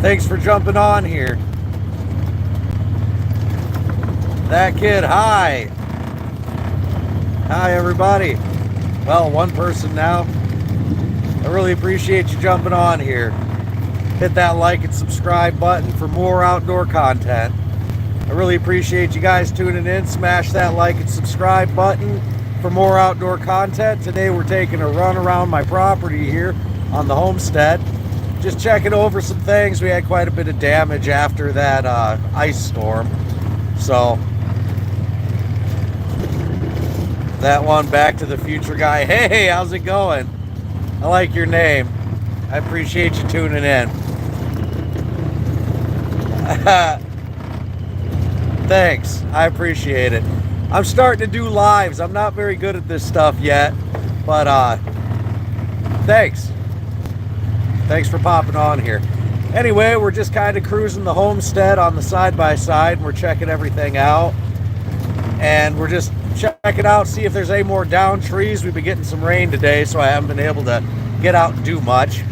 Thanks for jumping on here. That kid, hi. Hi, everybody. Well, one person now. I really appreciate you jumping on here. Hit that like and subscribe button for more outdoor content. I really appreciate you guys tuning in. Smash that like and subscribe button for more outdoor content. Today we're taking a run around my property here on the homestead. Just checking over some things. We had quite a bit of damage after that ice storm. So that one, Back to the Future guy. Hey, how's it going? I like your name. I appreciate you tuning in. Thanks, I appreciate it. I'm starting to do lives. I'm not very good at this stuff yet, but thanks for popping on here. Anyway, we're just kind of cruising the homestead on the side-by-side, and we're checking everything out, and we're just checking out, see if there's any more down trees. We've been getting some rain today, so I haven't been able to get out and do much.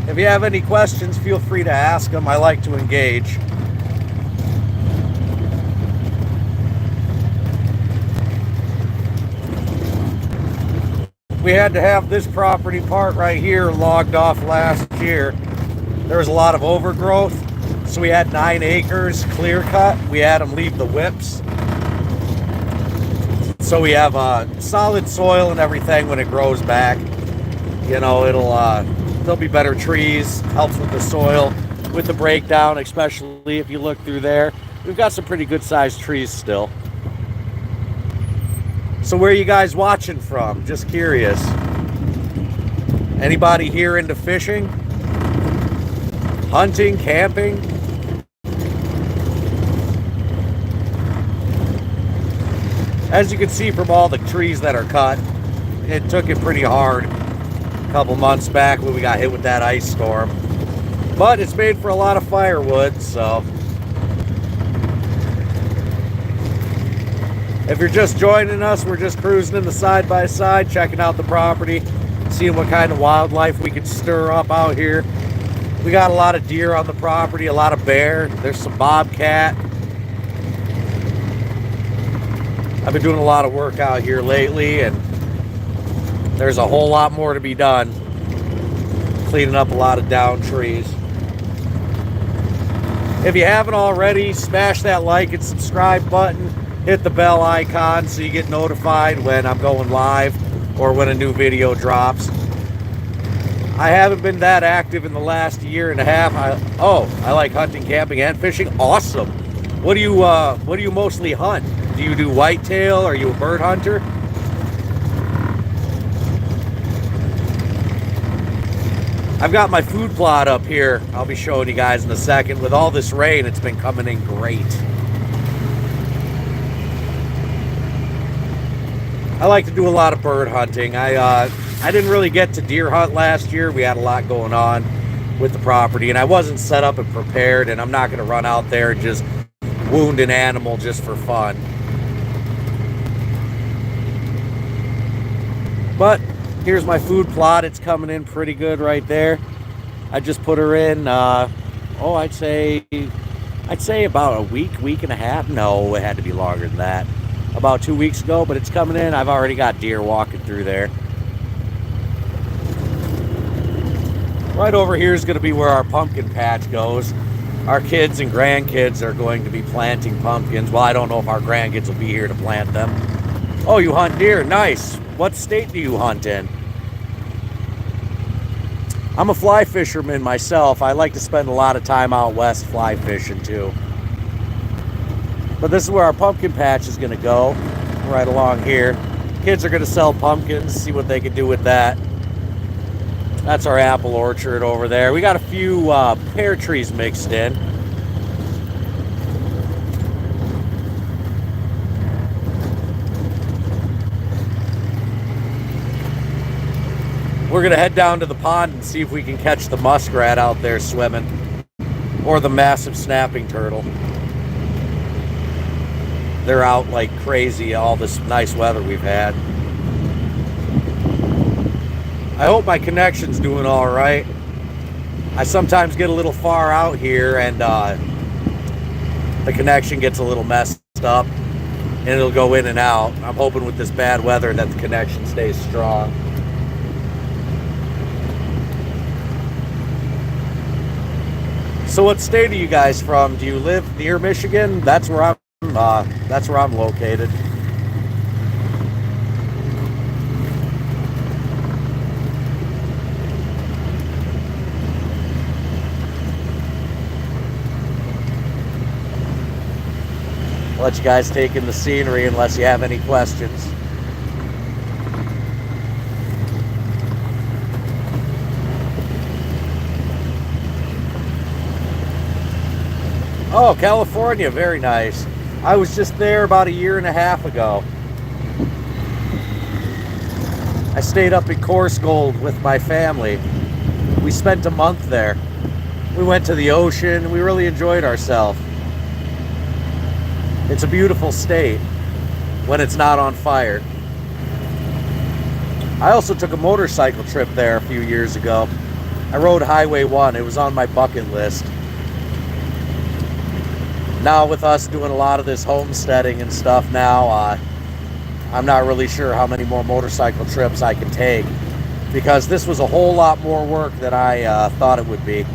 If you have any questions, feel free to ask them. I like to engage. We had to have this property part right here logged off last year. There was a lot of overgrowth, so we had 9 acres clear cut. We had them leave the whips, so we have solid soil and everything when it grows back. You know, there'll be better trees. Helps with the soil, with the breakdown, especially if you look through there. We've got some pretty good sized trees still. So where are you guys watching from? Just curious. Anybody here into fishing? Hunting? Camping? As you can see from all the trees that are cut, it took it pretty hard a couple months back when we got hit with that ice storm. But it's made for a lot of firewood, so. If you're just joining us, we're just cruising in the side-by-side, checking out the property, seeing what kind of wildlife we could stir up out here. We got a lot of deer on the property, a lot of bear. There's some bobcat. I've been doing a lot of work out here lately, and there's a whole lot more to be done. Cleaning up a lot of down trees. If you haven't already, smash that like and subscribe button. Hit the bell icon so you get notified when I'm going live or when a new video drops. I haven't been that active in the last year and a half. I like hunting, camping, and fishing. Awesome. What do you mostly hunt? Do you do whitetail? Are you a bird hunter? I've got my food plot up here. I'll be showing you guys in a second. With all this rain, it's been coming in great. I like to do a lot of bird hunting. I didn't really get to deer hunt last year. We had a lot going on with the property, and I wasn't set up and prepared, and I'm not going to run out there and just wound an animal just for fun. But here's my food plot. It's coming in pretty good right there. I just put her in, I'd say about a week and a half. No, it had to be longer than that. About 2 weeks ago, but it's coming in. I've already got deer walking through there. Right over here is going to be where our pumpkin patch goes. Our kids and grandkids are going to be planting pumpkins. Well, I don't know if our grandkids will be here to plant them. Oh, you hunt deer? Nice. What state do you hunt in? I'm a fly fisherman myself. I like to spend a lot of time out west fly fishing too. But this is where our pumpkin patch is going to go, right along here. Kids are going to sell pumpkins, see what they can do with that. That's our apple orchard over there. We got a few pear trees mixed in. We're going to head down to the pond and see if we can catch the muskrat out there swimming, or the massive snapping turtle. They're out like crazy, all this nice weather we've had. I hope my connection's doing all right. I sometimes get a little far out here and the connection gets a little messed up and it'll go in and out. I'm hoping with this bad weather that the connection stays strong. So what state are you guys from? Do you live near Michigan? That's where I'm located. I'll let you guys take in the scenery unless you have any questions. Oh, California, very nice. I was just there about a year and a half ago. I stayed up in Coarse Gold with my family. We spent a month there. We went to the ocean. We really enjoyed ourselves. It's a beautiful state when it's not on fire. I also took a motorcycle trip there a few years ago. I rode Highway 1. It was on my bucket list. Now with us doing a lot of this homesteading and stuff now, I'm not really sure how many more motorcycle trips I can take because this was a whole lot more work than I thought it would be.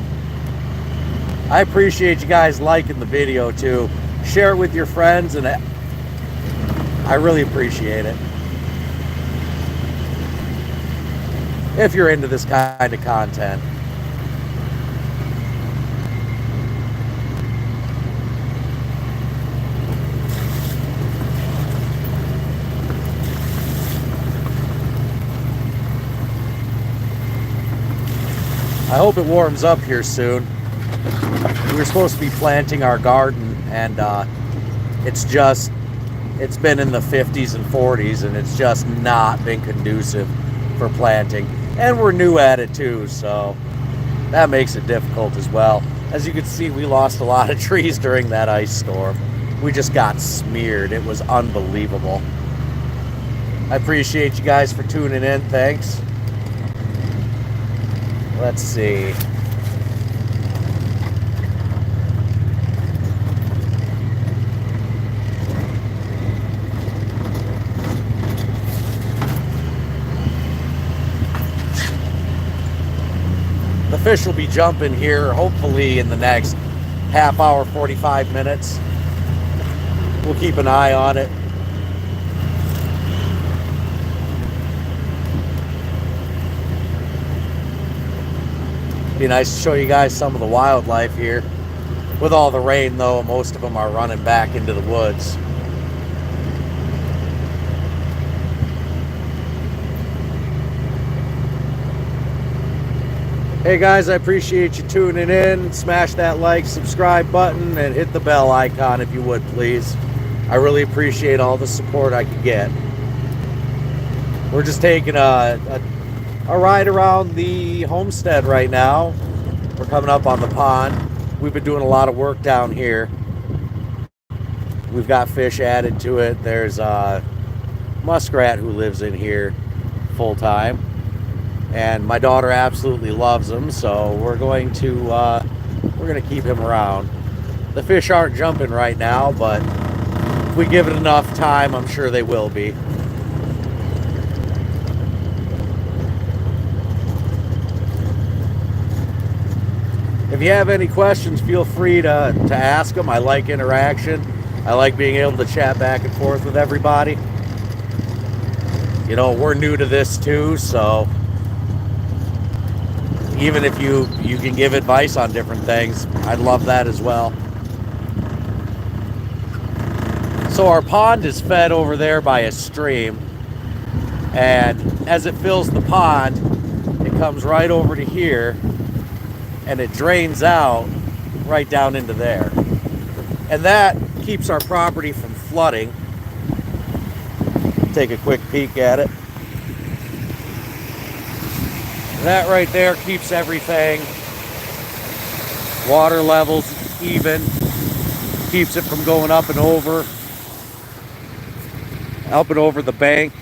I appreciate you guys liking the video too. Share it with your friends, and I really appreciate it. If you're into this kind of content. I hope it warms up here soon. We were supposed to be planting our garden, and it's been in the 50s and 40s, and it's just not been conducive for planting. And we're new at it too, so that makes it difficult as well. As you can see, we lost a lot of trees during that ice storm. We just got smeared. It was unbelievable. I appreciate you guys for tuning in. Thanks. Let's see. The fish will be jumping here hopefully in the next half hour, 45 minutes. We'll keep an eye on it. Be nice to show you guys some of the wildlife here. With all the rain though, most of them are running back into the woods. Hey guys, I appreciate you tuning in. Smash that like, subscribe button, and hit the bell icon if you would, please. I really appreciate all the support I could get. We're just taking a ride around the homestead right now. We're coming up on the pond. We've been doing a lot of work down here. We've got fish added to it. There's a muskrat who lives in here full time. And my daughter absolutely loves him, so we're going to keep him around. The fish aren't jumping right now, but if we give it enough time, I'm sure they will be. If you have any questions, feel free to ask them. I like interaction. I like being able to chat back and forth with everybody. You know, we're new to this too, so even if you can give advice on different things, I'd love that as well. So our pond is fed over there by a stream, and as it fills the pond, it comes right over to here, and it drains out right down into there. And that keeps our property from flooding. Take a quick peek at it. That right there keeps everything, water levels even, keeps it from going up and over the bank.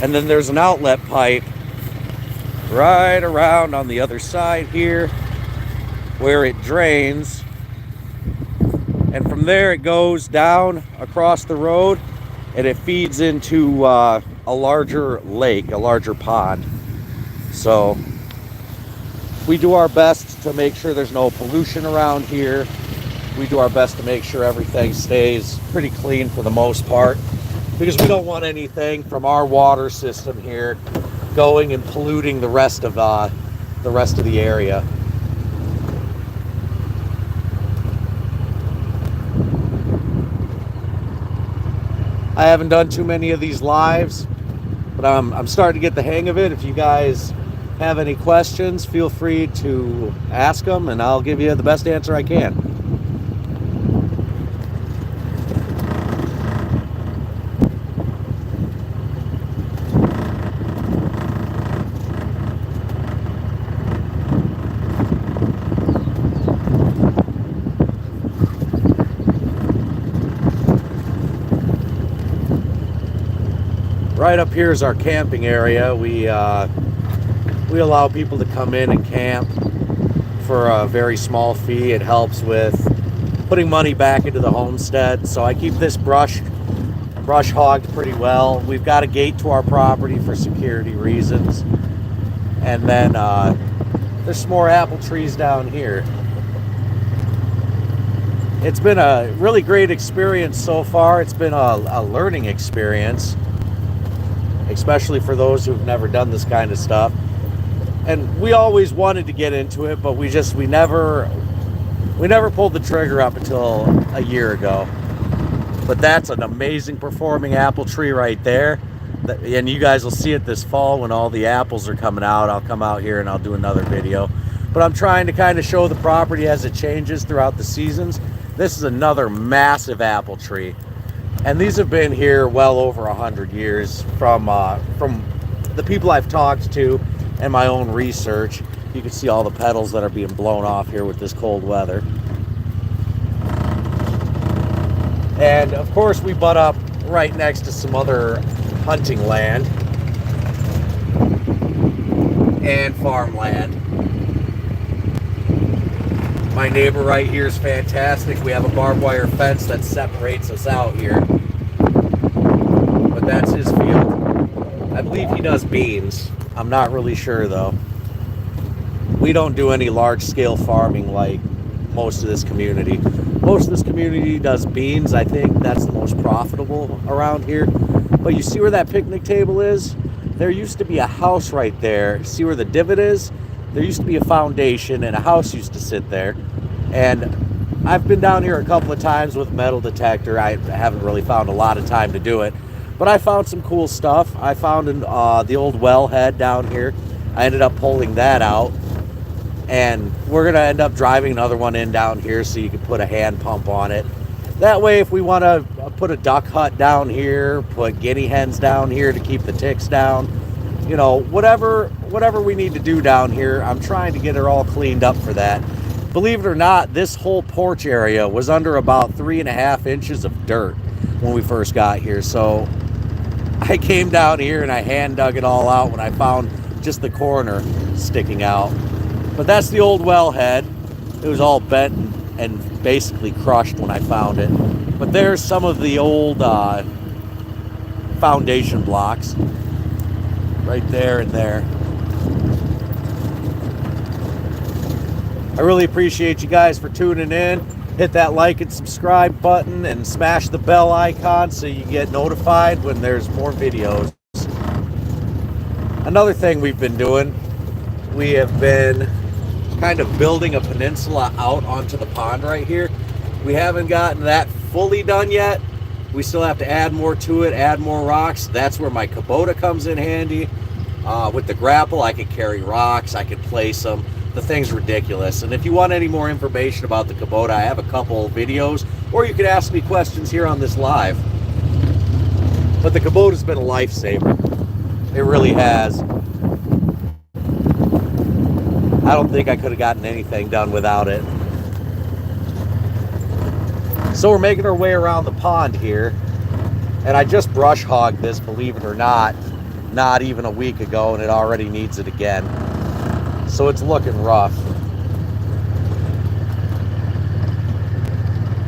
And then there's an outlet pipe right around on the other side here where it drains, and from there it goes down across the road and it feeds into a larger lake, a larger pond. So we do our best to make sure there's no pollution around here. We do our best to make sure everything stays pretty clean for the most part, because we don't want anything from our water system here going and polluting the rest of the area. I haven't done too many of these lives, but I'm starting to get the hang of it. If you guys have any questions, feel free to ask them and I'll give you the best answer I can. Right up here is our camping area. We allow people to come in and camp for a very small fee. It helps with putting money back into the homestead. So I keep this brush hogged pretty well. We've got a gate to our property for security reasons. And then there's some more apple trees down here. It's been a really great experience so far. It's been a learning experience, especially for those who've never done this kind of stuff. And we always wanted to get into it, but we never pulled the trigger up until a year ago. But that's an amazing performing apple tree right there. And you guys will see it this fall when all the apples are coming out. I'll come out here and I'll do another video. But I'm trying to kind of show the property as it changes throughout the seasons. This is another massive apple tree. And these have been here well over 100 years from the people I've talked to and my own research. You can see all the petals that are being blown off here with this cold weather. And of course we butt up right next to some other hunting land and farmland. My neighbor right here is fantastic. We have a barbed wire fence that separates us out here. But that's his field. I believe he does beans. I'm not really sure though. We don't do any large scale farming like most of this community. Most of this community does beans. I think that's the most profitable around here. But you see where that picnic table is? There used to be a house right there. See where the divot is? There used to be a foundation and a house used to sit there. And I've been down here a couple of times with metal detector. I haven't really found a lot of time to do it, but I found some cool stuff. I found the old wellhead down here. I ended up pulling that out, and we're gonna end up driving another one in down here so you can put a hand pump on it. That way, if we want to put a duck hut down here, put guinea hens down here to keep the ticks down, you know, whatever we need to do down here, I'm trying to get it all cleaned up for that. Believe it or not, this whole porch area was under about 3.5 inches of dirt when we first got here. So I came down here and I hand dug it all out when I found just the corner sticking out. But that's the old wellhead. It was all bent and basically crushed when I found it. But there's some of the old foundation blocks right there and there. I really appreciate you guys for tuning in. Hit that like and subscribe button and smash the bell icon so you get notified when there's more videos. Another thing we've been doing, we have been kind of building a peninsula out onto the pond right here. We haven't gotten that fully done yet. We still have to add more to it, add more rocks. That's where my Kubota comes in handy. With the grapple, I can carry rocks, I can place them. The thing's ridiculous. And if you want any more information about the Kubota, I have a couple videos, or you can ask me questions here on this live. But the Kubota's been a lifesaver. It really has. I don't think I could have gotten anything done without it. So we're making our way around the pond here, and I just brush hogged this, believe it or not even a week ago, and it already needs it again. so it's looking rough.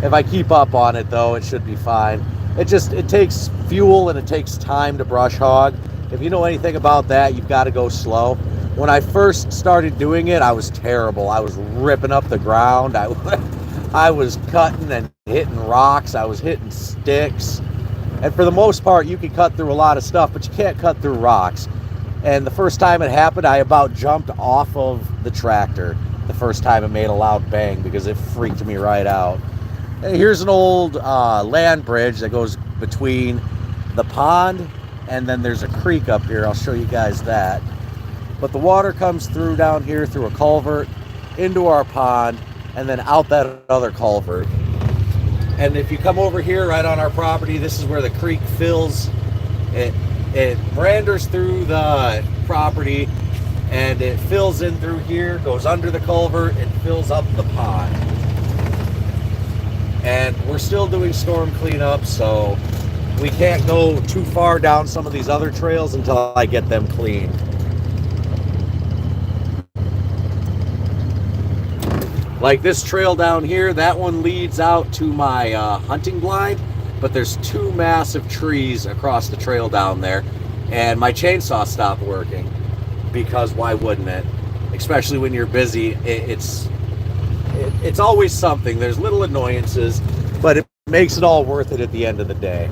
If I keep up on it though, it should be fine. It takes fuel and it takes time to brush hog. If you know anything about that, you've got to go slow. When I first started doing it, I was terrible. I was ripping up the ground. I was cutting and hitting rocks. I was hitting sticks. And for the most part, you can cut through a lot of stuff, but you can't cut through rocks. And the first time it happened, I about jumped off of the tractor the first time it made a loud bang because it freaked me right out. Here's an old land bridge that goes between the pond and then there's a creek up here. I'll show you guys that. But the water comes through down here through a culvert into our pond and then out that other culvert. And if you come over here right on our property, this is where the creek fills. It meanders through the property and it fills in through here, goes under the culvert and fills up the pond. And we're still doing storm cleanup, so we can't go too far down some of these other trails until I get them clean. Like this trail down here, that one leads out to my hunting blind, but there's two massive trees across the trail down there, and my chainsaw stopped working because why wouldn't it? Especially when you're busy, it's always something. There's little annoyances, but it makes it all worth it at the end of the day.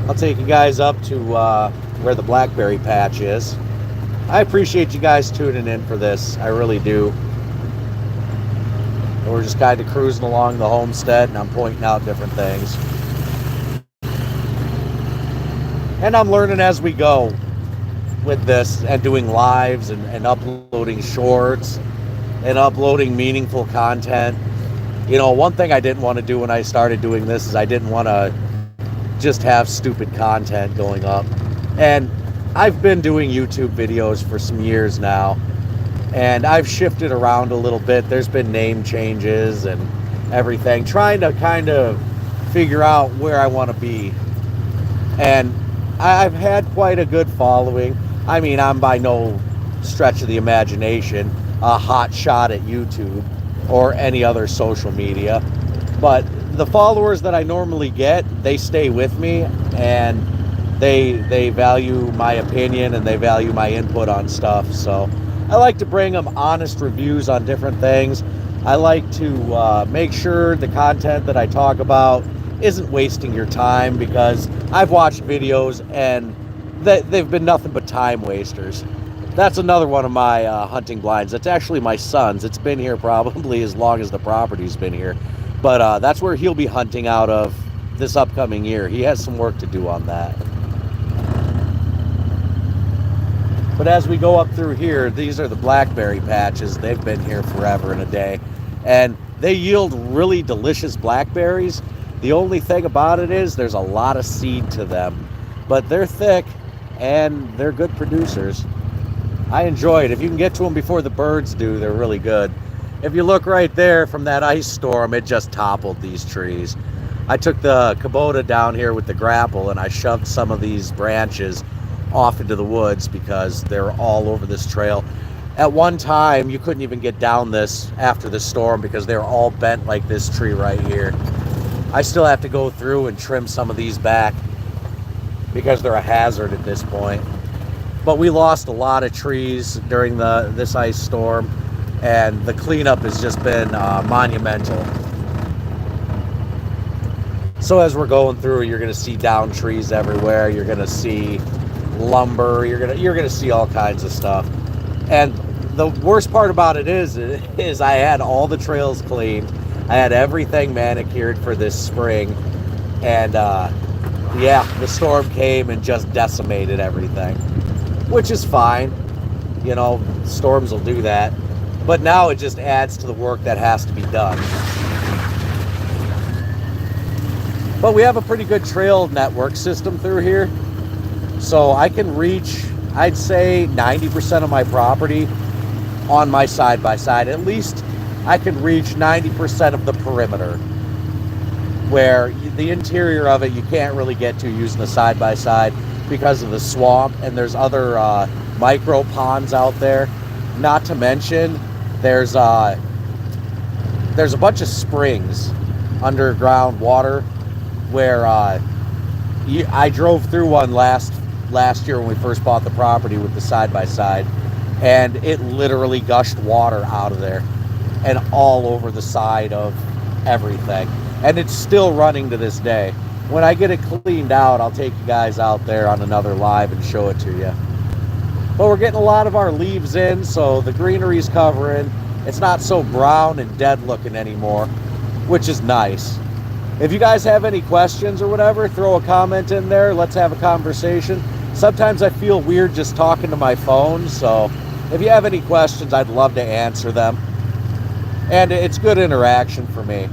I'll take you guys up to where the blackberry patch is. I appreciate you guys tuning in for this. I really do. And we're just kind of cruising along the homestead and I'm pointing out different things. And I'm learning as we go with this and doing lives and uploading shorts and uploading meaningful content. You know, one thing I didn't want to do when I started doing this is I didn't want to just have stupid content going up. And I've been doing YouTube videos for some years now, and I've shifted around a little bit. There's been name changes and everything, trying to kind of figure out where I want to be. And I've had quite a good following. I mean, I'm by no stretch of the imagination a hot shot at YouTube or any other social media, but the followers that I normally get, they stay with me and they value my opinion and they value my input on stuff. So I like to bring them honest reviews on different things. I like to make sure the content that I talk about isn't wasting your time, because I've watched videos and they've been nothing but time wasters. That's another one of my hunting blinds. It's actually my son's. It's been here probably as long as the property's been here. But that's where he'll be hunting out of this upcoming year. He has some work to do on that. But as we go up through here, these are the blackberry patches. They've been here forever and a day. And they yield really delicious blackberries. The only thing about it is there's a lot of seed to them. But they're thick and they're good producers. I enjoy it. If you can get to them before the birds do, they're really good. If you look right there from that ice storm, it just toppled these trees. I took the Kubota down here with the grapple and I shoved some of these branches off into the woods because they're all over this trail. At one time, you couldn't even get down this after the storm because they were all bent like this tree right here. I still have to go through and trim some of these back because they're a hazard at this point. But we lost a lot of trees during this ice storm, and the cleanup has just been monumental. So as we're going through, you're going to see down trees everywhere. You're going to see lumber. You're going to see all kinds of stuff. And the worst part about it is I had all the trails cleaned. I had everything manicured for this spring, and yeah, the storm came and just decimated everything, which is fine. You know, storms will do that. But now it just adds to the work that has to be done. But we have a pretty good trail network system through here. So I can reach, I'd say, 90% of my property on my side-by-side. At least I can reach 90% of the perimeter, where the interior of it you can't really get to using the side-by-side. because of the swamp, and there's other micro ponds out there. Not to mention, there's a bunch of springs, underground water, where I drove through one last year when we first bought the property with the side-by-side, and it literally gushed water out of there and all over the side of everything. And it's still running to this day. When I get it cleaned out, I'll take you guys out there on another live and show it to you. But we're getting a lot of our leaves in, so the greenery's covering. It's not so brown and dead looking anymore, which is nice. If you guys have any questions or whatever, throw a comment in there. Let's have a conversation. Sometimes I feel weird just talking to my phone, so if you have any questions, I'd love to answer them. And it's good interaction for me.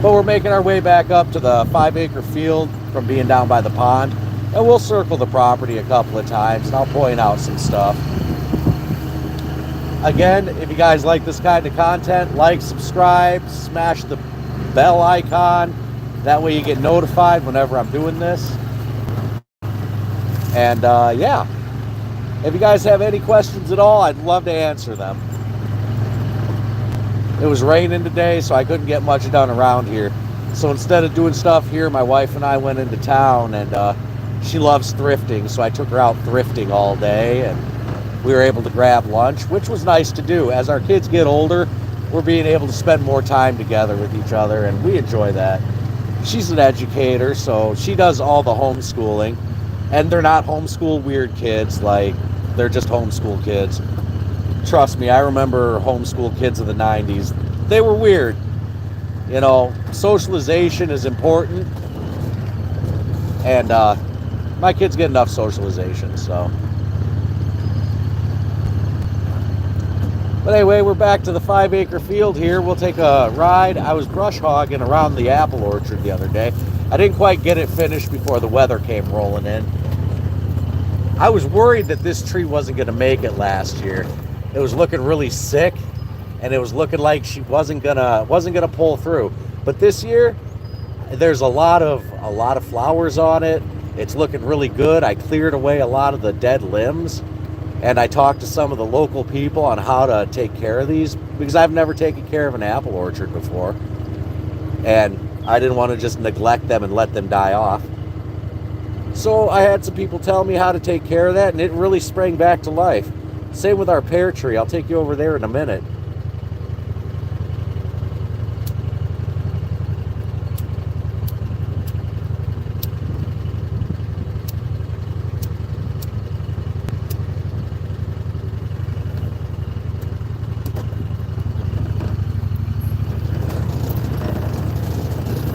But we're making our way back up to the 5-acre field from being down by the pond. And we'll circle the property a couple of times, and I'll point out some stuff. Again, if you guys like this kind of content, like, subscribe, smash the bell icon. That way you get notified whenever I'm doing this. And yeah, if you guys have any questions at all, I'd love to answer them. It was raining today, so I couldn't get much done around here. So instead of doing stuff here, my wife and I went into town, and she loves thrifting, so I took her out thrifting all day, and we were able to grab lunch, which was nice to do. As our kids get older, we're being able to spend more time together with each other, and we enjoy that. She's an educator, so she does all the homeschooling, and they're not homeschool weird kids, like, they're just homeschool kids. Trust me, I remember homeschool kids of the 90s. They were weird. You know, socialization is important, and my kids get enough socialization, so. But anyway, we're back to the 5-acre field here. We'll take a ride. I was brush hogging around the apple orchard the other day. I didn't quite get it finished before the weather came rolling in. I was worried that this tree wasn't going to make it last year. It was looking really sick, and it was looking like she wasn't gonna pull through. But this year, there's a lot of flowers on it. It's looking really good. I cleared away a lot of the dead limbs. And I talked to some of the local people on how to take care of these, because I've never taken care of an apple orchard before. And I didn't want to just neglect them and let them die off. So I had some people tell me how to take care of that, and it really sprang back to life. Same with our pear tree. I'll take you over there in a minute.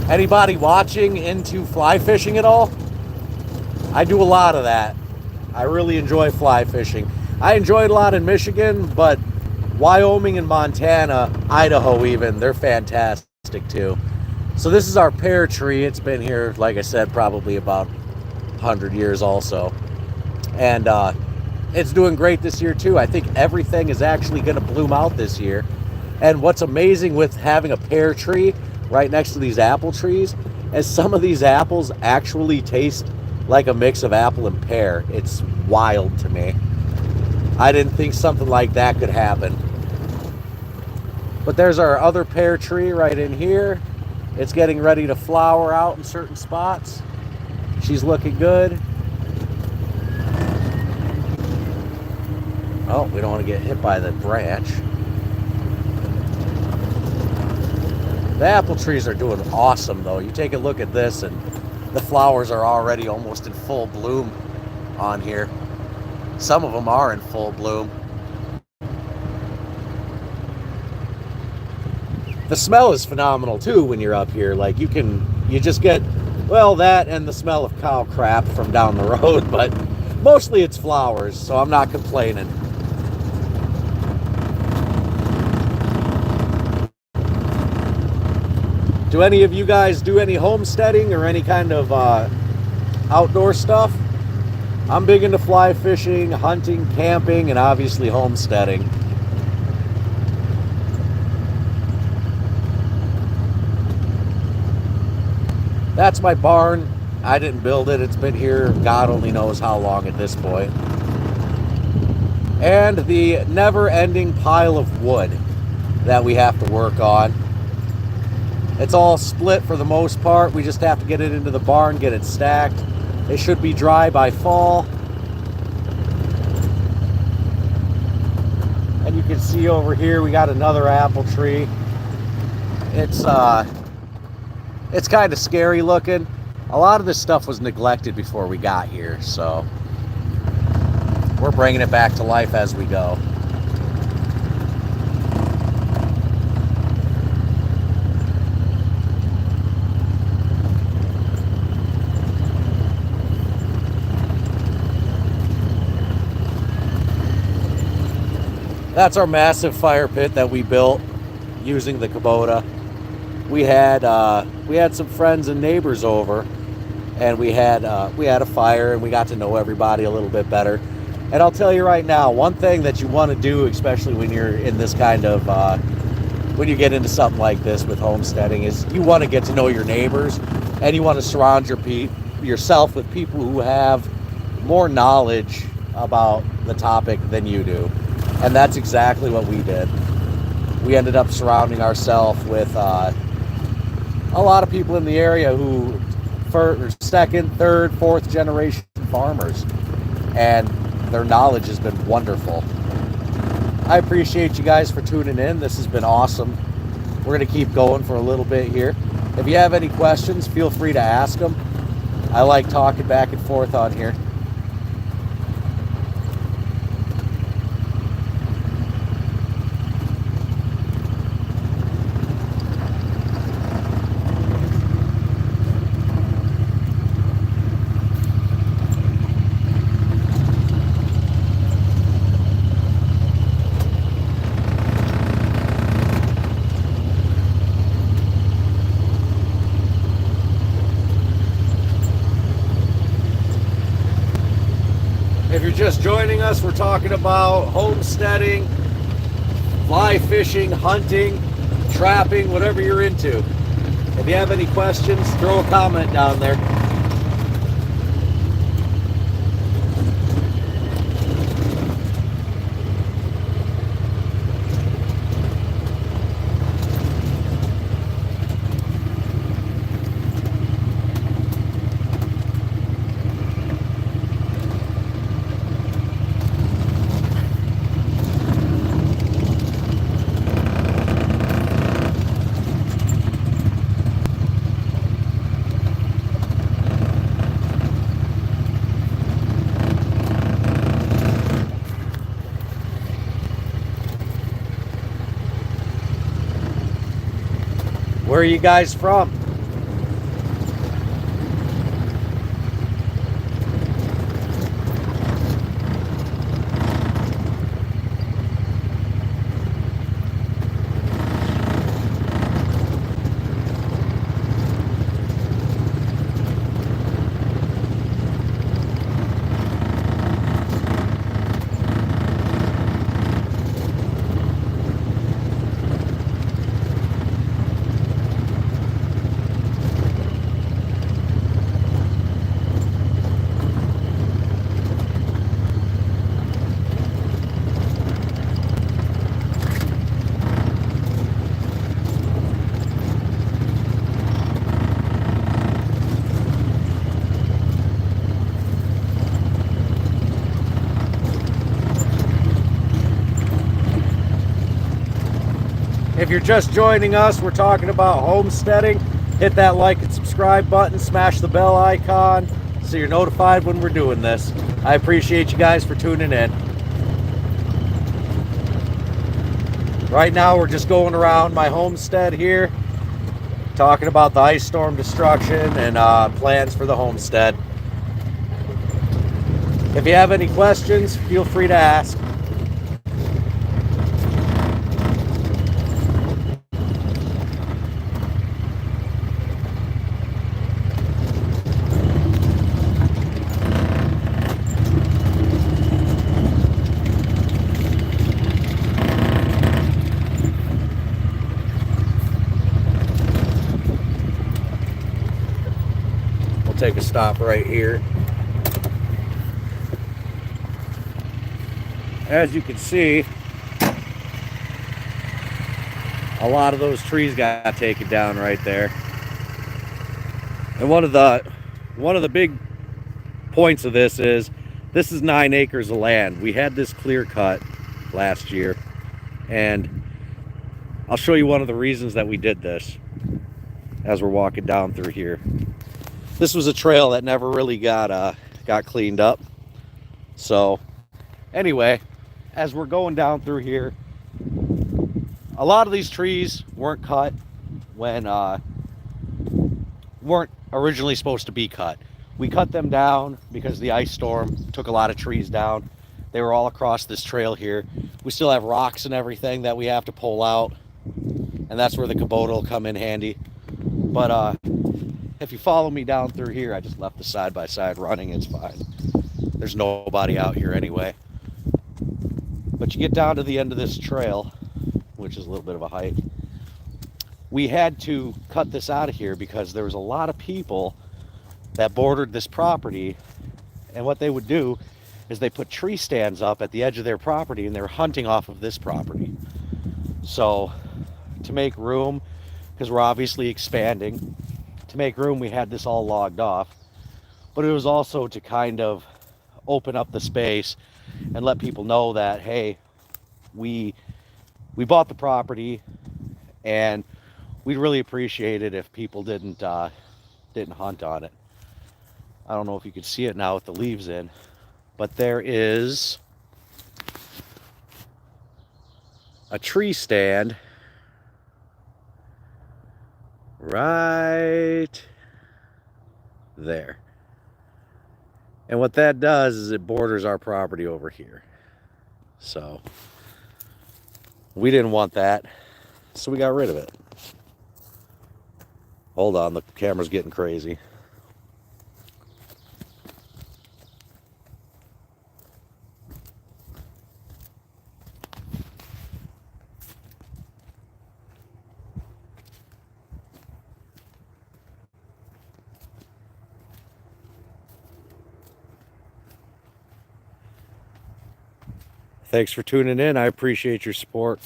Anybody watching into fly fishing at all? I do a lot of that. I really enjoy fly fishing. I enjoy it a lot in Michigan, but Wyoming and Montana, Idaho even, they're fantastic too. So this is our pear tree. It's been here, like I said, probably about 100 years also. And it's doing great this year too. I think everything is actually going to bloom out this year. And what's amazing with having a pear tree right next to these apple trees is some of these apples actually taste like a mix of apple and pear. It's wild to me. I didn't think something like that could happen. But there's our other pear tree right in here. It's getting ready to flower out in certain spots. She's looking good. Oh, we don't want to get hit by the branch. The apple trees are doing awesome though. You take a look at this and the flowers are already almost in full bloom on here. Some of them are in full bloom. The smell is phenomenal too when you're up here. Like you just get, well, that and the smell of cow crap from down the road, but mostly it's flowers, so I'm not complaining. Do any of you guys do any homesteading or any kind of outdoor stuff? I'm big into fly fishing, hunting, camping, and obviously homesteading. That's my barn. I didn't build it. It's been here God only knows how long at this point. And the never-ending pile of wood that we have to work on. It's all split for the most part. We just have to get it into the barn, get it stacked. It should be dry by fall. And you can see over here we got another apple tree. It's kind of scary looking. A lot of this stuff was neglected before we got here, so we're bringing it back to life as we go. That's our massive fire pit that we built using the Kubota. We had some friends and neighbors over, and we had a fire, and we got to know everybody a little bit better. And I'll tell you right now, one thing that you want to do, especially when you're in this kind of when you get into something like this with homesteading, is you want to get to know your neighbors, and you want to surround yourself with people who have more knowledge about the topic than you do. And that's exactly what we did. We ended up surrounding ourselves with a lot of people in the area who second, third, fourth generation farmers, and their knowledge has been wonderful. I appreciate you guys for tuning in. This has been awesome. We're going to keep going for a little bit here. If you have any questions, feel free to ask them. I like talking back and forth on here. If you're just joining us, we're talking about homesteading, fly fishing, hunting, trapping, whatever you're into. If you have any questions, throw a comment down there. Where are you guys from? If you're just joining us, we're talking about homesteading. Hit that like and subscribe button, smash the bell icon so you're notified when we're doing this. I appreciate you guys for tuning in. Right now we're just going around my homestead here, talking about the ice storm destruction and plans for the homestead. If you have any questions, feel free to ask. take a stop right here. As you can see, a lot of those trees got taken down right there. And one of the big points of this is 9 acres of land. We had this clear cut last year, and I'll show you one of the reasons that we did this as we're walking down through here. This was a trail that never really got cleaned up. So anyway, as we're going down through here, a lot of these trees weren't cut when weren't originally supposed to be cut. We cut them down because the ice storm took a lot of trees down. They were all across this trail here. We still have rocks and everything that we have to pull out, and that's where the Kubota will come in handy. But if you follow me down through here, I just left the side-by-side running. It's fine. There's nobody out here anyway. But you get down to the end of this trail, which is a little bit of a hike. We had to cut this out of here because there was a lot of people that bordered this property, and what they would do is they put tree stands up at the edge of their property, and they were hunting off of this property. So to make room, because we're obviously expanding, to make room we had this all logged off, but it was also to kind of open up the space and let people know that, hey, we bought the property, and we'd really appreciate it if people didn't hunt on it. I don't know if you can see it now with the leaves in, but there is a tree stand right there. And what that does is it borders our property over here. So we didn't want that, so we got rid of it. Hold on, the camera's getting crazy. Thanks for tuning in. I appreciate your support.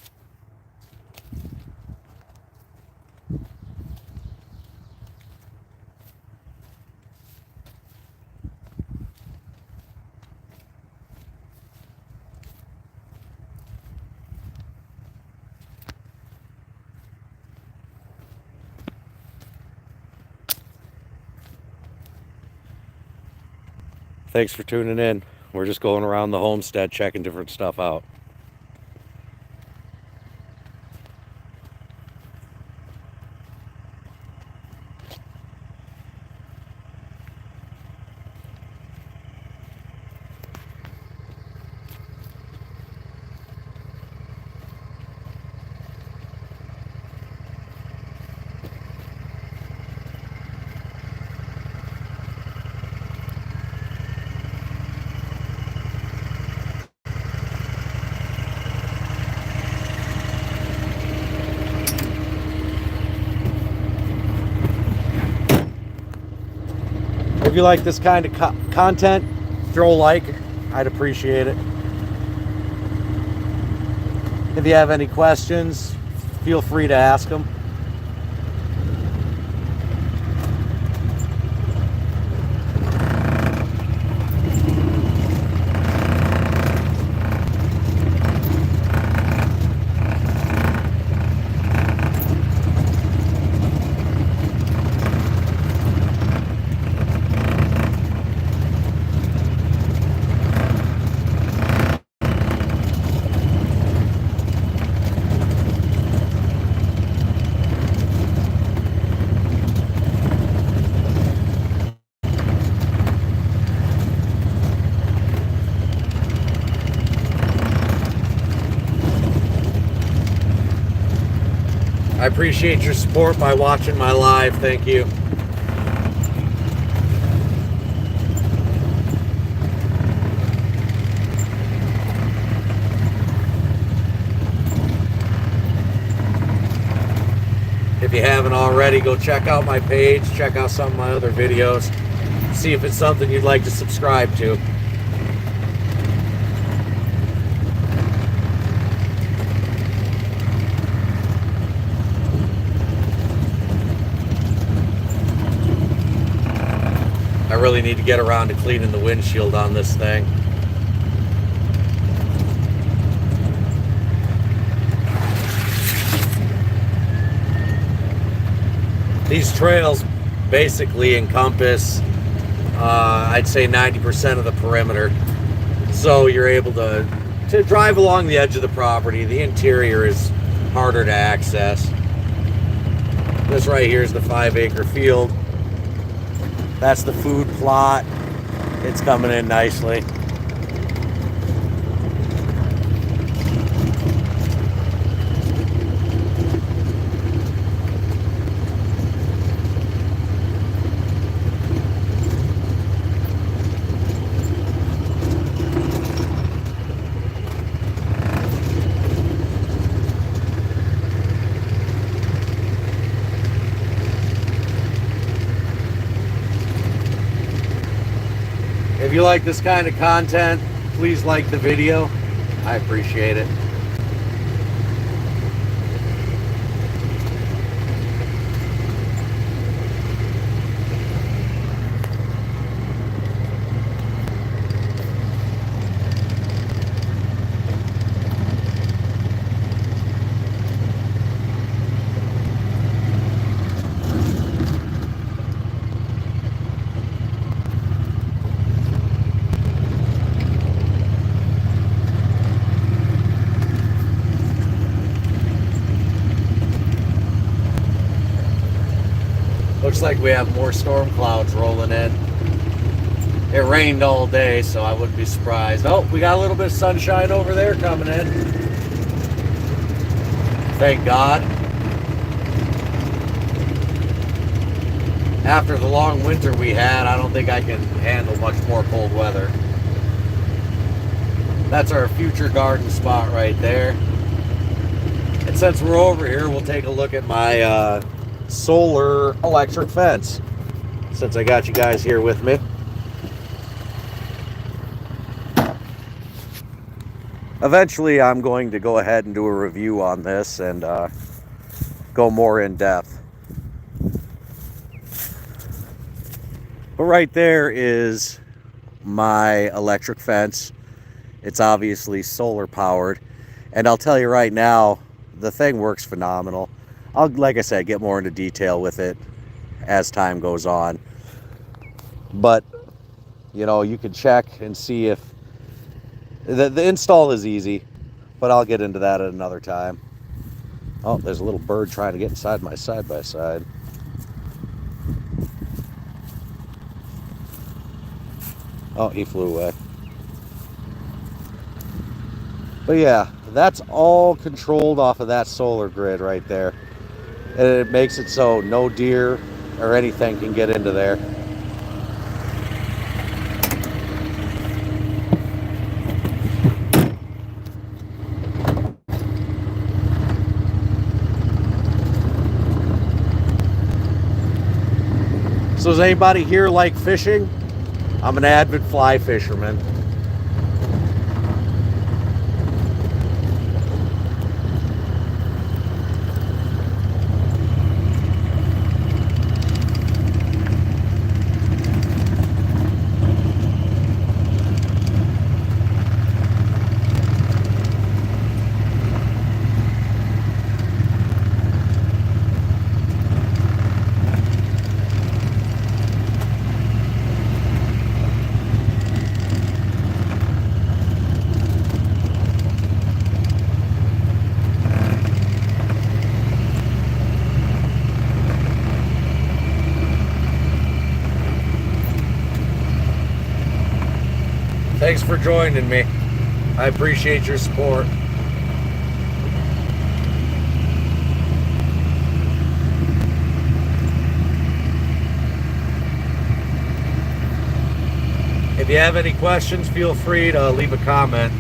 Thanks for tuning in. We're just going around the homestead checking different stuff out. If you like this kind of content, throw a like. I'd appreciate it. If you have any questions, feel free to ask them. I appreciate your support by watching my live. Thank you. If you haven't already, go check out my page, check out some of my other videos. see if it's something you'd like to subscribe to. I really need to get around to cleaning the windshield on this thing. These trails basically encompass, I'd say 90% of the perimeter. So you're able to drive along the edge of the property. The interior is harder to access. This right here is the 5-acre field. That's the food plot. It's coming in nicely. If you like this kind of content, please like the video. I appreciate it. Looks like we have more storm clouds rolling in. It rained all day, so I wouldn't be surprised. Oh, we got a little bit of sunshine over there coming in. Thank God. After the long winter we had, I don't think I can handle much more cold weather. That's our future garden spot right there. And since we're over here, we'll take a look at my solar electric fence, since I got you guys here with me. Eventually I'm going to go ahead and do a review on this and go more in depth. But right there is my electric fence. It's obviously solar powered, and I'll tell you right now, the thing works phenomenal. I'll, like I said, get more into detail with it as time goes on. But, you know, you can check and see if... The install is easy, but I'll get into that at another time. Oh, there's a little bird trying to get inside my side-by-side. Oh, he flew away. But yeah, that's all controlled off of that solar grid right there. And it makes it so no deer or anything can get into there. So does anybody here like fishing? I'm an avid fly fisherman. Thanks for joining me. I appreciate your support. If you have any questions, feel free to leave a comment.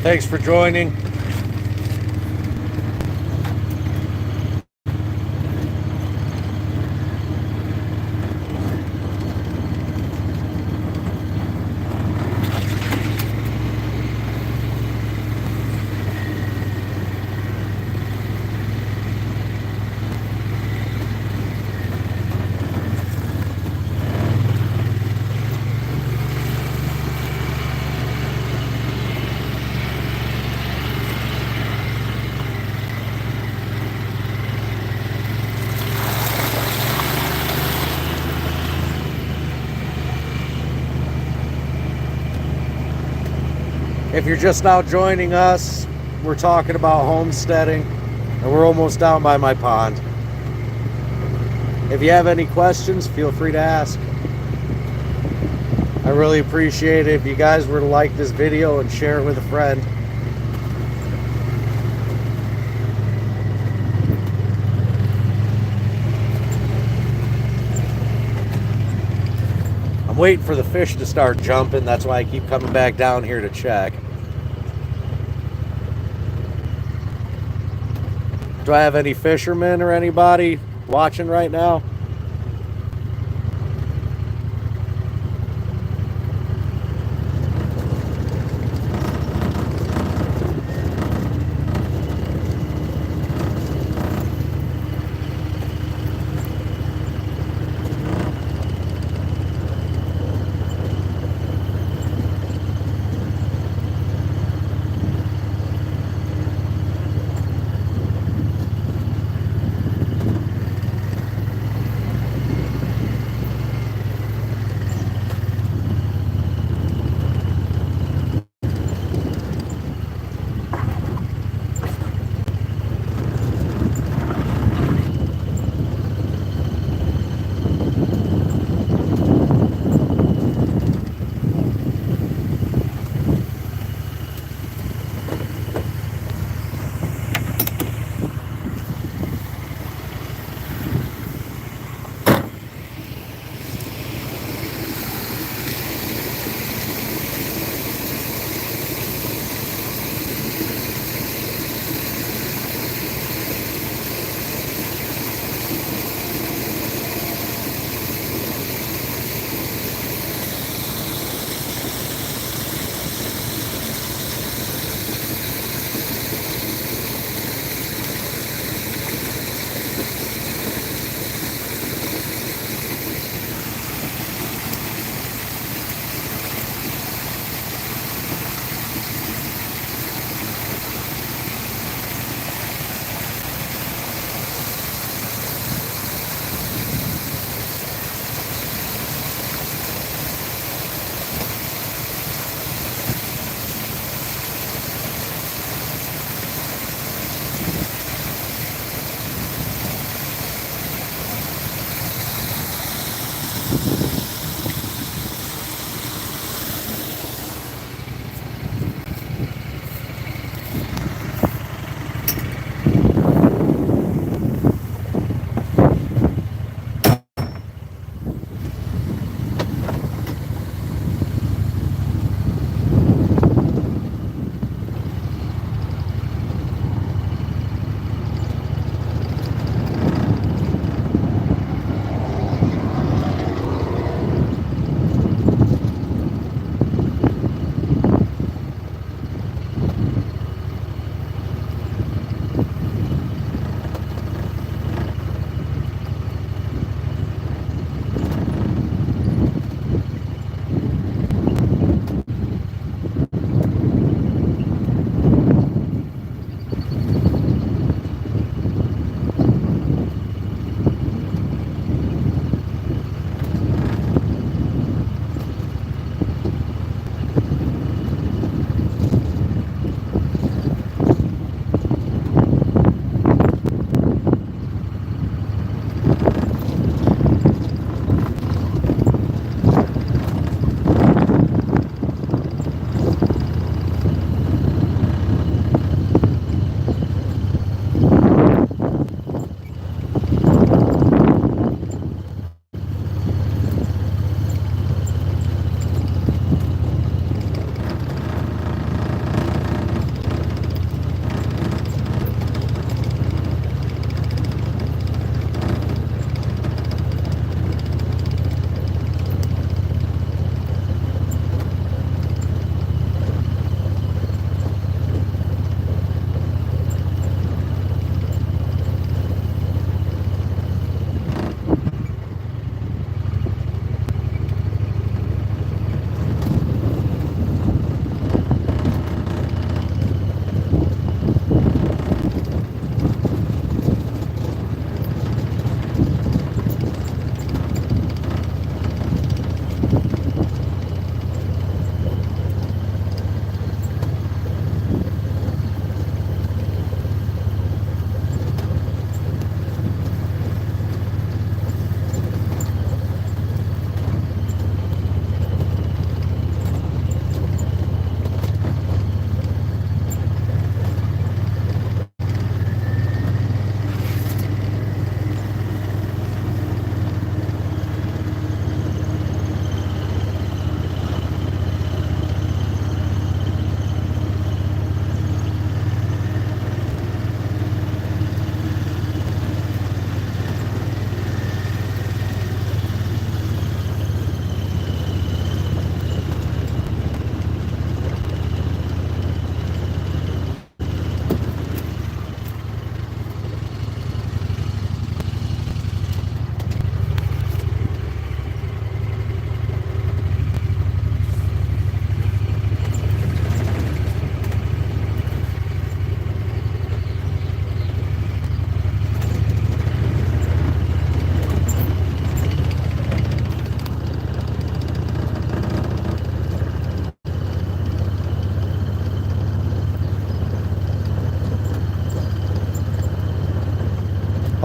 Thanks for joining. If you're just now joining us, we're talking about homesteading, and we're almost down by my pond. If you have any questions, feel free to ask. I really appreciate it if you guys were to like this video and share it with a friend. I'm waiting for the fish to start jumping. That's why I keep coming back down here to check. Do I have any fishermen or anybody watching right now?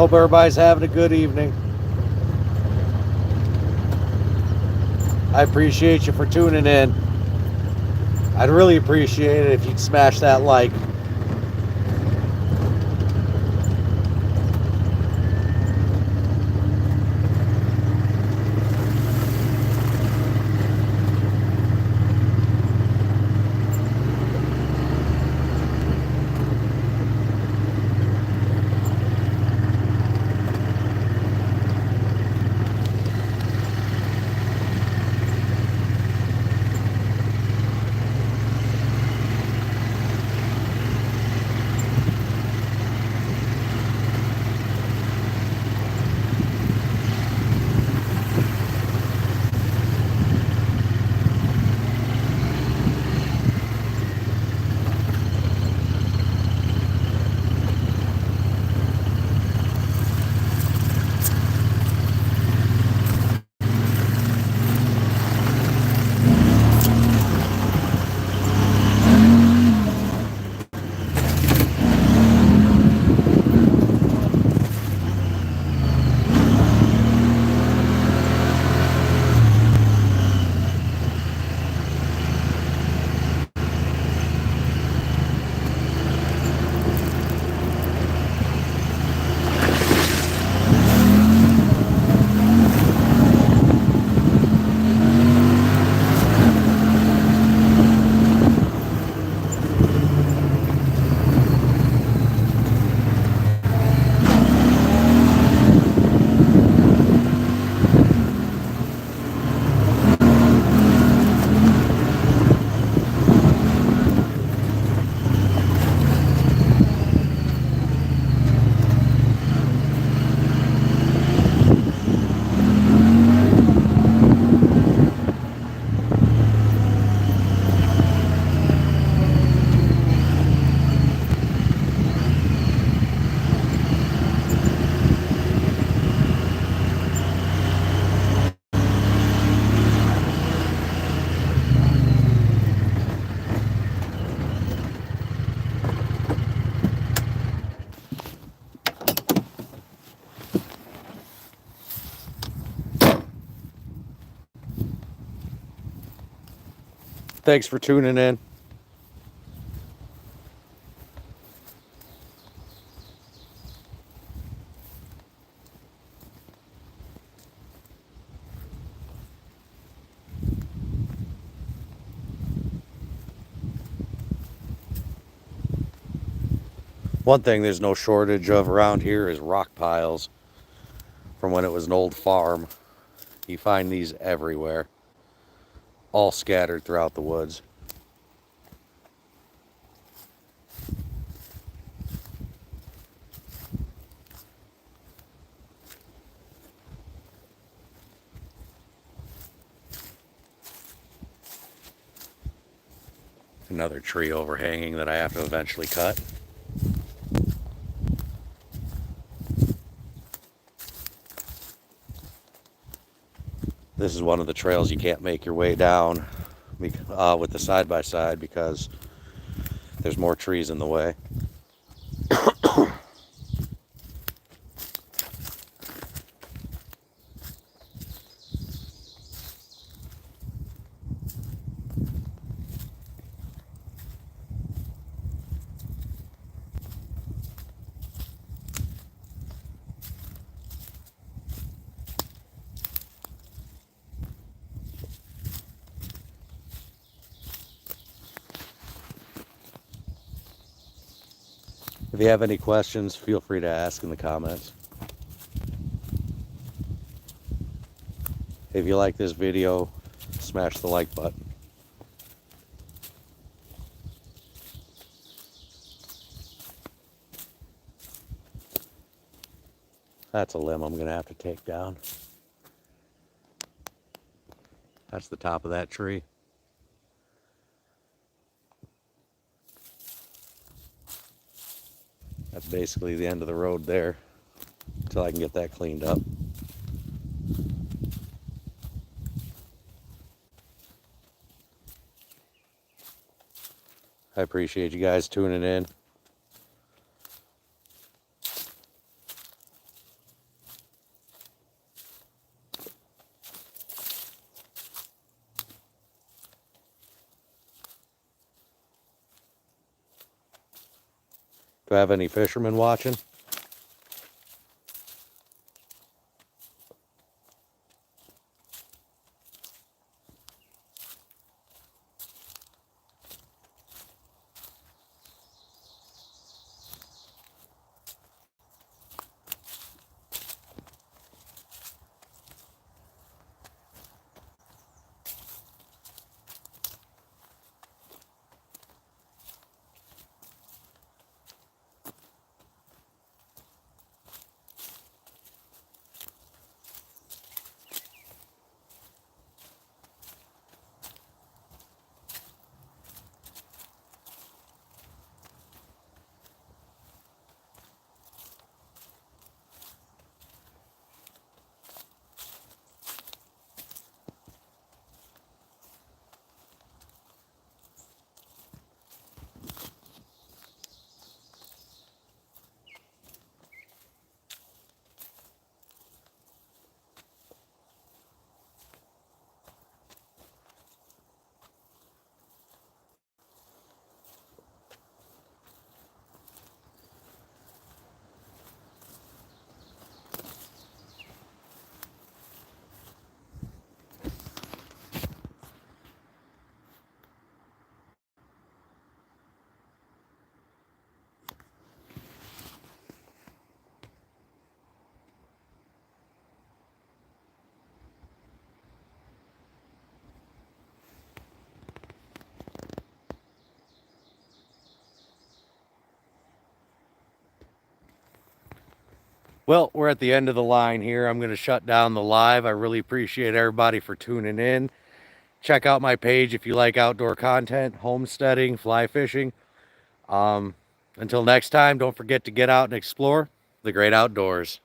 Hope everybody's having a good evening. I appreciate you for tuning in. I'd really appreciate it if you'd smash that like. Thanks for tuning in. One thing there's no shortage of around here is rock piles from when it was an old farm. You find these everywhere, all scattered throughout the woods. Another tree overhanging that I have to eventually cut. This is one of the trails you can't make your way down with the side-by-side because there's more trees in the way. If you have any questions, feel free to ask in the comments. If you like this video, smash the like button. That's a limb I'm going to have to take down. That's the top of that tree. That's basically the end of the road there until I can get that cleaned up. I appreciate you guys tuning in. Do I have any fishermen watching? Well, we're at the end of the line here. I'm going to shut down the live. I really appreciate everybody for tuning in. Check out my page if you like outdoor content, homesteading, fly fishing. Until next time, don't forget to get out and explore the great outdoors.